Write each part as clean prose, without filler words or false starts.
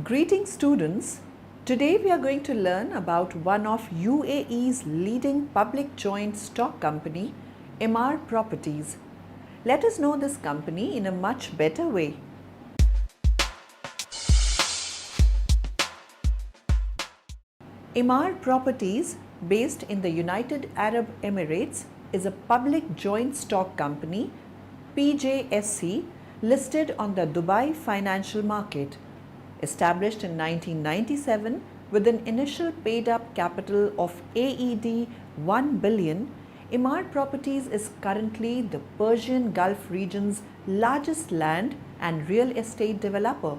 Greetings students. Today we are going to learn about one of UAE's leading public joint stock company, EMAAR Properties. Let us know this company in a much better way. EMAAR Properties, based in the United Arab Emirates, is a public joint stock company, PJSC, listed on the Dubai financial market. Established in 1997 with an initial paid-up capital of AED 1 billion, EMAAR Properties is currently the Persian Gulf region's largest land and real estate developer.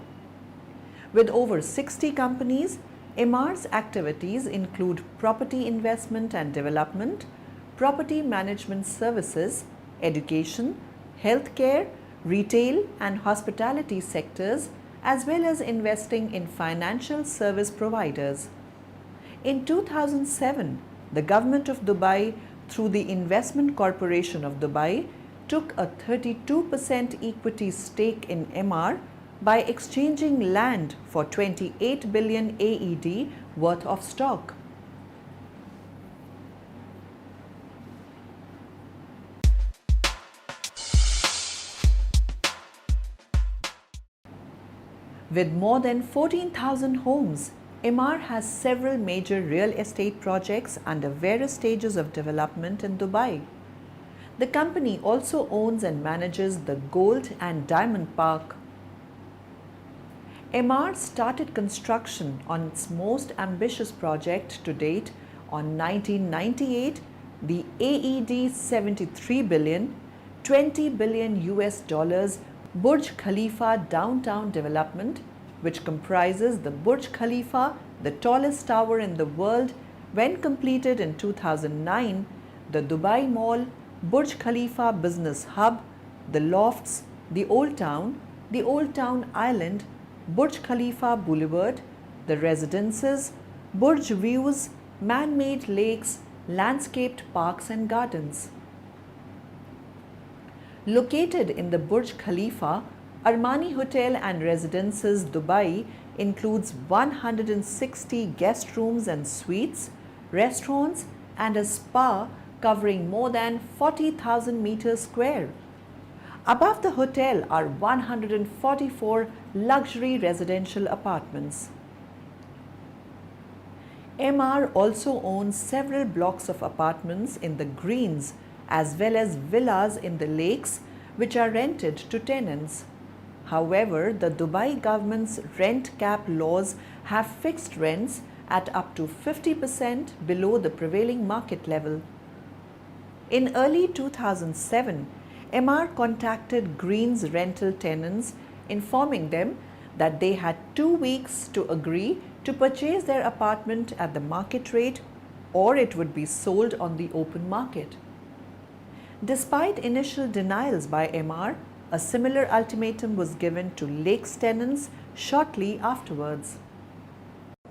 With over 60 companies, EMAAR's activities include property investment and development, property management services, education, healthcare, retail and hospitality sectors, as well as investing in financial service providers. In 2007, the Government of Dubai, through the Investment Corporation of Dubai, took a 32% equity stake in EMAAR by exchanging land for 28 billion AED worth of stock. With more than 14,000 homes, EMAAR has several major real estate projects under various stages of development in Dubai. The company also owns and manages the Gold and Diamond Park. EMAAR started construction on its most ambitious project to date on 1998, the AED 73 billion, 20 billion US dollars Burj Khalifa downtown development, which comprises the Burj Khalifa, the tallest tower in the world, when completed in 2009, the Dubai Mall, Burj Khalifa Business Hub, the Lofts, the Old Town Island, Burj Khalifa Boulevard, the residences, Burj Views, man-made lakes, landscaped parks and gardens. Located in the Burj Khalifa, Armani Hotel and Residences Dubai includes 160 guest rooms and suites, restaurants and a spa covering more than 40,000 meters square. Above the hotel are 144 luxury residential apartments. EMAAR also owns several blocks of apartments in the Greens as well as villas in the lakes, which are rented to tenants. However, the Dubai government's rent cap laws have fixed rents at up to 50% below the prevailing market level. In early 2007, EMAAR contacted Green's rental tenants, informing them that they had 2 weeks to agree to purchase their apartment at the market rate, or it would be sold on the open market. Despite initial denials by EMAAR, a similar ultimatum was given to Lakes tenants shortly afterwards.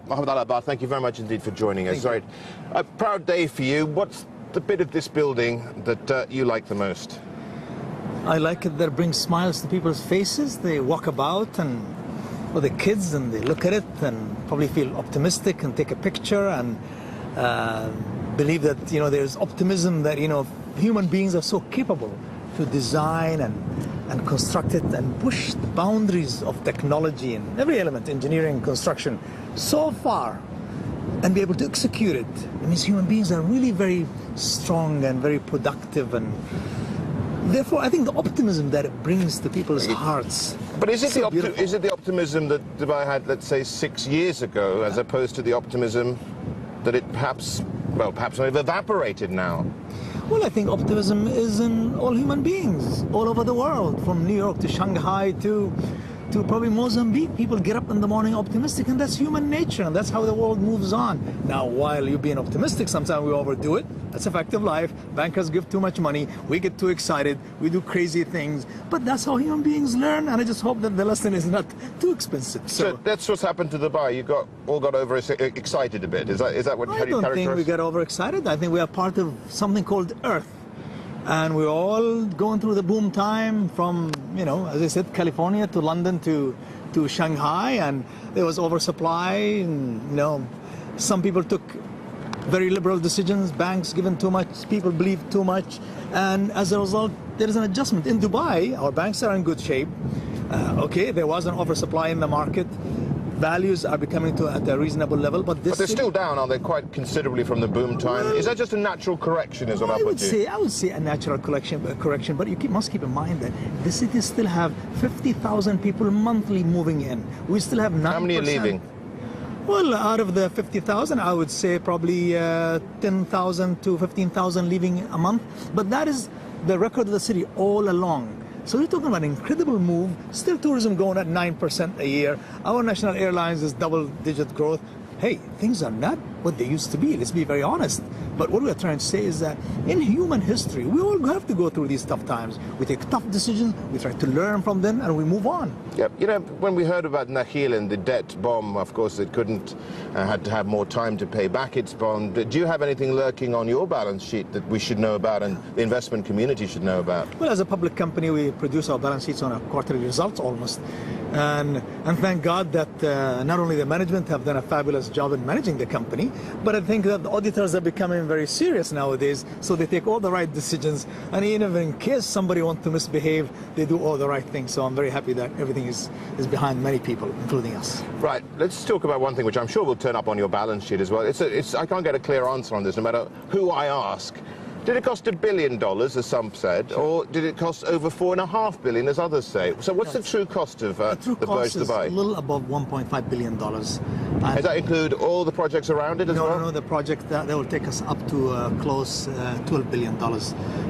Mohammed Al-Abbar, thank you very much indeed for joining us. Sorry, a proud day for you. What's the bit of this building that you like the most? I like it that it brings smiles to people's faces. They walk about and with the kids and they look at it and probably feel optimistic and take a picture and believe that, there's optimism that, human beings are so capable to design and construct it and push the boundaries of technology in every element, engineering, construction, so far, and be able to execute it. It means human beings are really very strong and very productive, and therefore I think the optimism that it brings to people's hearts. But is it the optimism that Dubai had, let's say, 6 years ago, as opposed to the optimism that it perhaps evaporated now? Well, I think optimism is in all human beings, all over the world, from New York to Shanghai to probably Mozambique. People get up in the morning optimistic, and that's human nature, and that's how the world moves on. Now, while you're being optimistic, sometimes we overdo it. That's a fact of life. Bankers give too much money. We get too excited. We do crazy things. But that's how human beings learn, and I just hope that the lesson is not too expensive. So that's what's happened to Dubai. You all got excited a bit. Is that what? I don't think we got overexcited. I think we are part of something called Earth. And we're all going through the boom time from, as I said, California to London to to Shanghai, and there was oversupply. And, some people took very liberal decisions. Banks given too much. People believed too much, and as a result, there is an adjustment in Dubai. Our banks are in good shape. There was an oversupply in the market. Values are becoming at a reasonable level, but they're still down, aren't they? Quite considerably from the boom time. Is that just a natural correction? Is what I would say. I would say a natural correction, but you must keep in mind that the cities still have 50,000 people monthly moving in. We still have 9%. How many are leaving? Well, out of the 50,000, I would say probably 10,000 to 15,000 leaving a month. But that is the record of the city all along. So we're talking about an incredible move. Still tourism going at 9% a year. Our national airlines is double-digit growth. Hey, things are not what they used to be. Let's be very honest. But what we're trying to say is that in human history, we all have to go through these tough times. We take tough decisions, we try to learn from them, and we move on. Yep. When we heard about Nakheel and the debt bomb, of course, it couldn't, had to have more time to pay back its bond. Do you have anything lurking on your balance sheet that we should know about and the investment community should know about? Well, as a public company, we produce our balance sheets on our quarterly results almost. And thank God that not only the management have done a fabulous job in managing the company, but I think that the auditors are becoming very serious nowadays, so they take all the right decisions, and even in case somebody wants to misbehave, they do all the right things. So I'm very happy that everything is behind many people, including us. Right, let's talk about one thing which I'm sure will turn up on your balance sheet as well. I can't get a clear answer on this, no matter who I ask. Did it cost $1 billion, as some said, or did it cost over $4.5 billion, as others say? So what's the true cost of the Burj Dubai? A little above $1.5 billion. Does that include all the projects around it as well? No, the project that will take us up to close $12 billion.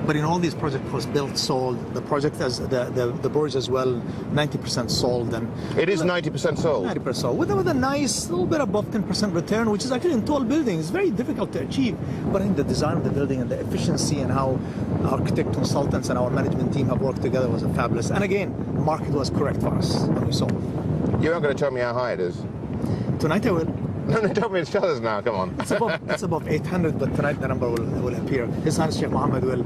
But in all these projects was built, sold. The project as the Burj as well, 90% sold. And it is 90% sold? 90% sold. With a nice, little bit above 10% return, which is actually in tall buildings. It's very difficult to achieve. But in the design of the building and the efficiency and how architect consultants and our management team have worked together was fabulous. And again, the market was correct for us when we sold. You're not going to tell me how high it is? Tonight I will. No, tell me, tell us now, come on. It's above 800, but tonight the number will appear. His Highness Sheikh Mohammed will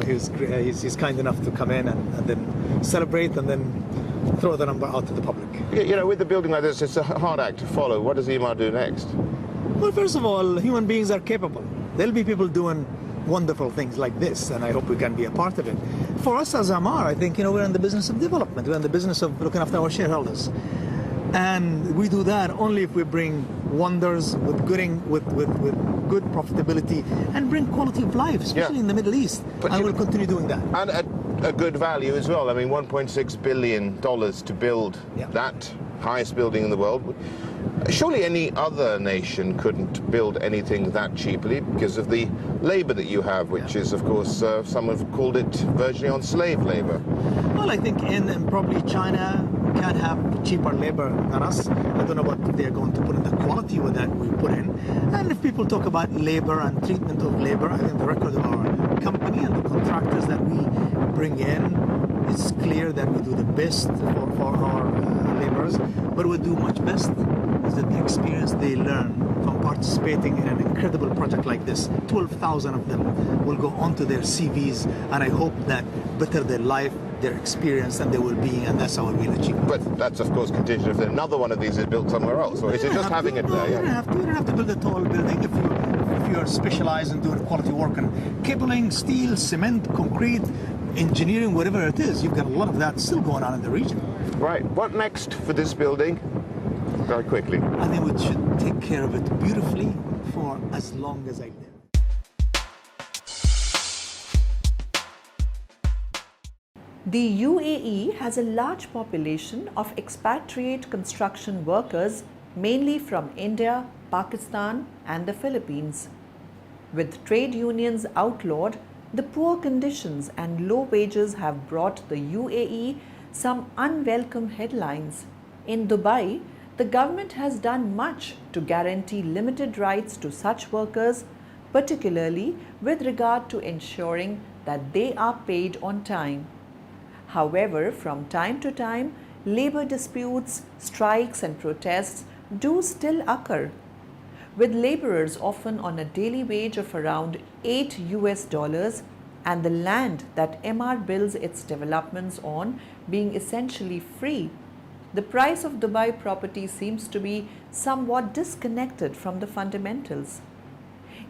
he's kind enough to come in and then celebrate and then throw the number out to the public. With the building like this, it's a hard act to follow. What does EMAAR do next? Well, first of all, human beings are capable. There'll be people doing wonderful things like this, and I hope we can be a part of it. For us as EMAAR, I think we're in the business of development. We're in the business of looking after our shareholders, and we do that only if we bring wonders with good profitability and bring quality of life, especially in the Middle East. And we'll continue doing that. And a good value as well. I mean, $1.6 billion to build that highest building in the world. Surely any other nation couldn't build anything that cheaply because of the labor that you have, which is, of course, some have called it virtually on slave labor. Well, I think in probably China can have cheaper labor than us. I don't know what they're going to put in the quality with that we put in. And if people talk about labor and treatment of labor, I think the record of our company and the contractors that we bring in, it's clear that we do the best for our laborers, but we do much best is that the experience they learn from participating in an incredible project like this. 12,000 of them will go onto their CVs, and I hope that better their life, their experience, and their well-being, and that's how we'll achieve. But that's, of course, contingent if another one of these is built somewhere else, or is it just having it there? You don't have to build a tall building if you're specialized in doing quality work and cabling, steel, cement, concrete, engineering, whatever it is. You've got a lot of that still going on in the region. Right. What next for this building? Very quickly. I think we should take care of it beautifully for as long as I live. The UAE has a large population of expatriate construction workers, mainly from India, Pakistan, and the Philippines. With trade unions outlawed, the poor conditions and low wages have brought the UAE some unwelcome headlines. In Dubai, the government has done much to guarantee limited rights to such workers, particularly with regard to ensuring that they are paid on time. However, from time to time, labor disputes, strikes, and protests do still occur, with laborers often on a daily wage of around $8 and the land that EMAAR builds its developments on being essentially free. the price of Dubai property seems to be somewhat disconnected from the fundamentals.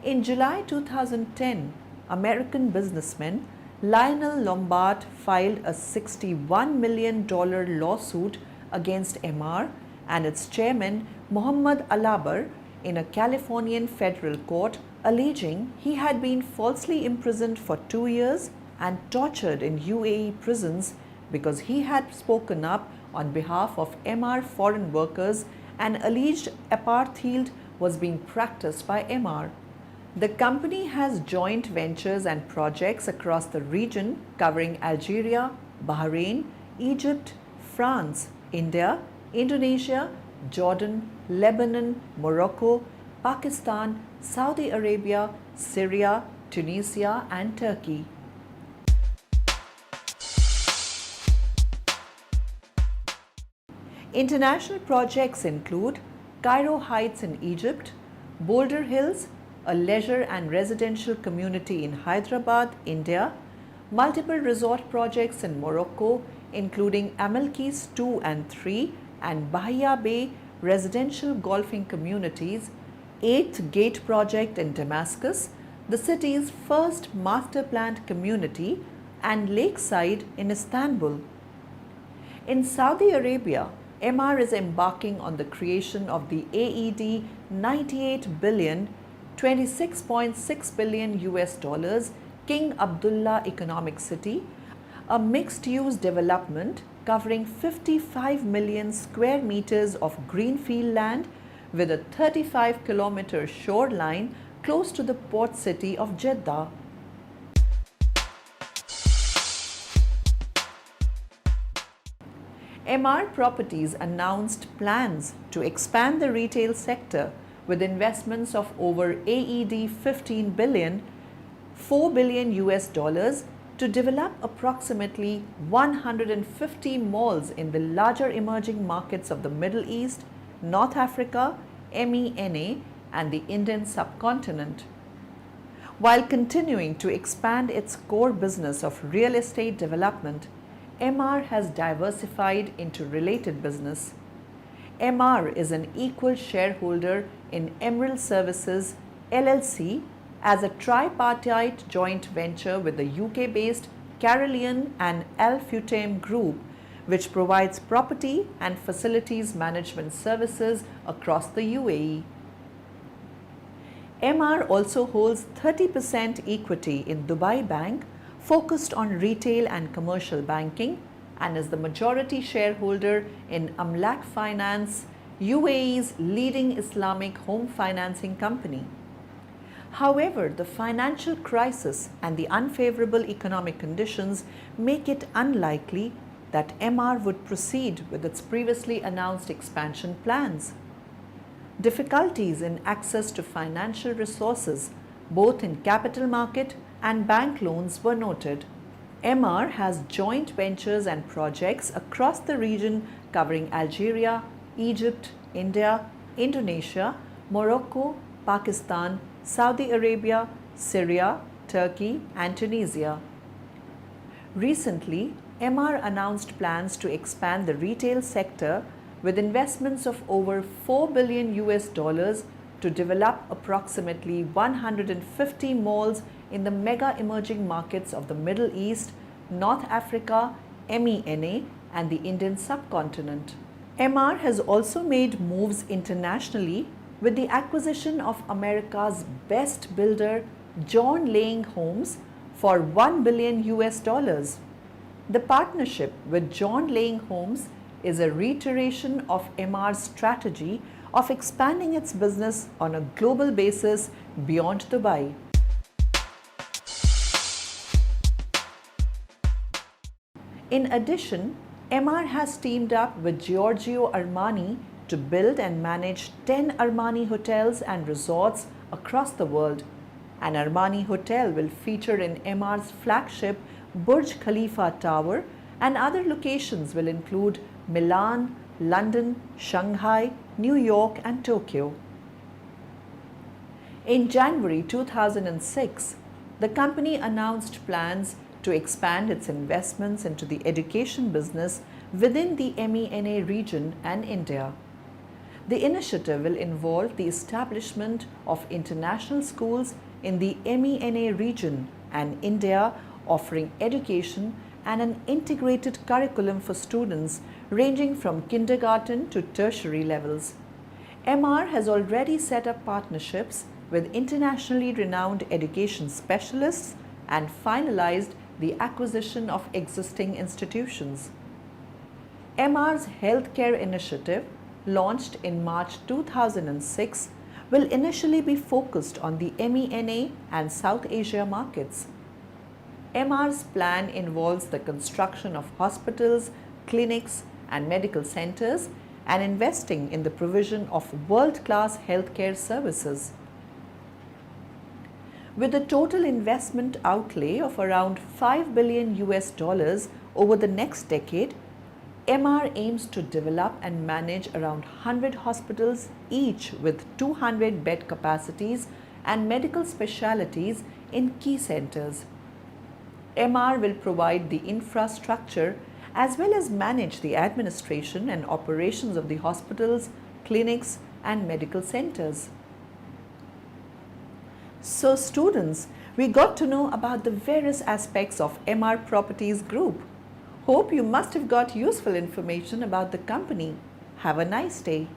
In July 2010, American businessman Lionel Lombard filed a $61 million lawsuit against EMAAR and its chairman Mohammed Alabar in a Californian federal court, alleging he had been falsely imprisoned for 2 years and tortured in UAE prisons because he had spoken up on behalf of EMAAR foreign workers and alleged apartheid was being practiced by EMAAR. The company has joint ventures and projects across the region covering Algeria, Bahrain, Egypt, France, India, Indonesia, Jordan, Lebanon, Morocco, Pakistan, Saudi Arabia, Syria, Tunisia, and Turkey. International projects include Cairo Heights in Egypt, Boulder Hills, a leisure and residential community in Hyderabad, India, multiple resort projects in Morocco, including Amalkis 2 and 3 and Bahia Bay residential golfing communities, 8th Gate project in Damascus, the city's first master planned community, and Lakeside in Istanbul. In Saudi Arabia, EMAAR is embarking on the creation of the AED 98 billion, 26.6 billion US dollars King Abdullah Economic City, a mixed-use development covering 55 million square meters of greenfield land with a 35-kilometer shoreline close to the port city of Jeddah. EMAAR Properties announced plans to expand the retail sector with investments of over AED 15 billion, 4 billion US dollars to develop approximately 150 malls in the larger emerging markets of the Middle East, North Africa, MENA, and the Indian subcontinent. While continuing to expand its core business of real estate development, EMAAR has diversified into related business. EMAAR is an equal shareholder in Emerald Services LLC as a tripartite joint venture with the UK-based Carolean and Al Futtaim Group, which provides property and facilities management services across the UAE. EMAAR also holds 30% equity in Dubai Bank, focused on retail and commercial banking, and is the majority shareholder in Amlak Finance, UAE's leading Islamic home financing company. However, the financial crisis and the unfavorable economic conditions make it unlikely that EMAAR would proceed with its previously announced expansion plans. Difficulties in access to financial resources, both in capital market and bank loans, were noted. EMAAR has joint ventures and projects across the region covering Algeria, Egypt, India, Indonesia, Morocco, Pakistan, Saudi Arabia, Syria, Turkey, and Tunisia. Recently, EMAAR announced plans to expand the retail sector with investments of over 4 billion US dollars to develop approximately 150 malls in the mega emerging markets of the Middle East, North Africa, MENA, and the Indian subcontinent. EMAAR has also made moves internationally with the acquisition of America's best builder, John Laing Homes, for 1 billion US dollars. The partnership with John Laing Homes is a reiteration of EMAAR's strategy of expanding its business on a global basis beyond Dubai. In addition, EMAAR has teamed up with Giorgio Armani to build and manage 10 Armani hotels and resorts across the world. An Armani hotel will feature in EMAAR's flagship Burj Khalifa Tower, and other locations will include Milan, London, Shanghai, New York, and Tokyo. In January 2006, the company announced plans to expand its investments into the education business within the MENA region and India. The initiative will involve the establishment of international schools in the MENA region and India, offering education and an integrated curriculum for students ranging from kindergarten to tertiary levels. EMAAR has already set up partnerships with internationally renowned education specialists and finalized the acquisition of existing institutions. EMAAR's healthcare initiative, launched in March 2006, will initially be focused on the MENA and South Asia markets. EMAAR's plan involves the construction of hospitals, clinics, and medical centers and investing in the provision of world-class healthcare services. With a total investment outlay of around $5 billion over the next decade, EMAAR aims to develop and manage around 100 hospitals, each with 200 bed capacities and medical specialities in key centers. EMAAR will provide the infrastructure as well as manage the administration and operations of the hospitals, clinics, and medical centers. So students, we got to know about the various aspects of EMAAR Properties Group. Hope you must have got useful information about the company. Have a nice day.